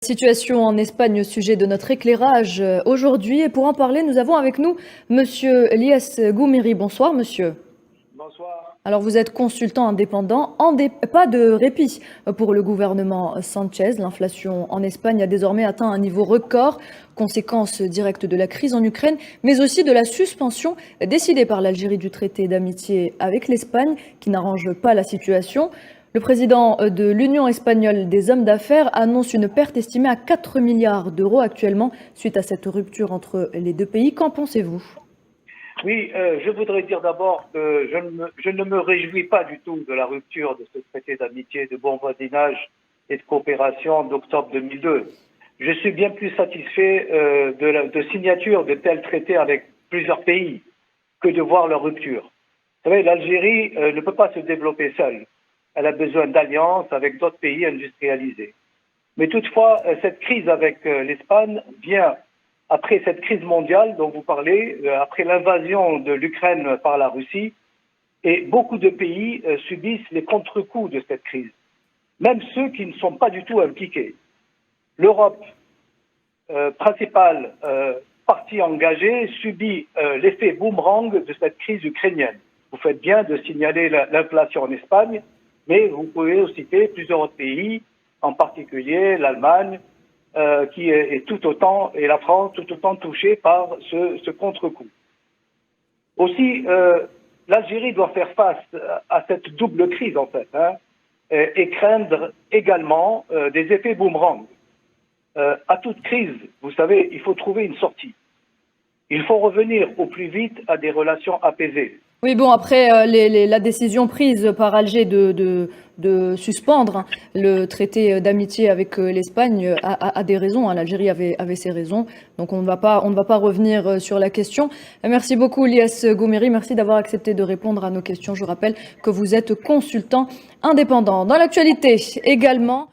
Situation en Espagne au sujet de notre éclairage aujourd'hui. Et pour en parler, nous avons avec nous Monsieur Lies Goumiri. Bonsoir, monsieur. Bonsoir. Alors, vous êtes consultant indépendant. Pas de répit pour le gouvernement Sanchez. L'inflation en Espagne a désormais atteint un niveau record, conséquence directe de la crise en Ukraine, mais aussi de la suspension décidée par l'Algérie du traité d'amitié avec l'Espagne, qui n'arrange pas la situation. Le président de l'Union espagnole des hommes d'affaires annonce une perte estimée à 4 milliards d'euros actuellement suite à cette rupture entre les deux pays. Qu'en pensez-vous ? Oui, je voudrais dire d'abord que je ne me réjouis pas du tout de la rupture de ce traité d'amitié, de bon voisinage et de coopération d'octobre 2002. Je suis bien plus satisfait de signature de tels traités avec plusieurs pays que de voir leur rupture. Vous savez, l'Algérie ne peut pas se développer seule. Elle a besoin d'alliances avec d'autres pays industrialisés. Mais toutefois, cette crise avec l'Espagne vient après cette crise mondiale dont vous parlez, après l'invasion de l'Ukraine par la Russie, et beaucoup de pays subissent les contre-coups de cette crise, même ceux qui ne sont pas du tout impliqués. L'Europe, principale partie engagée, subit l'effet boomerang de cette crise ukrainienne. Vous faites bien de signaler l'inflation en Espagne, mais vous pouvez aussi citer plusieurs autres pays, en particulier l'Allemagne, qui est tout autant, et la France, tout autant touchée par ce contre-coup. Aussi, l'Algérie doit faire face à cette double crise, en fait, et craindre également des effets boomerang. À toute crise, vous savez, il faut trouver une sortie. Il faut revenir au plus vite à des relations apaisées. Oui, bon, après la décision prise par Alger de suspendre le traité d'amitié avec l'Espagne a des raisons. L'Algérie avait ses raisons, donc on ne va pas revenir sur la question. Merci beaucoup, Lies Goumiri. Merci d'avoir accepté de répondre à nos questions. Je rappelle que vous êtes consultant indépendant. Dans l'actualité également.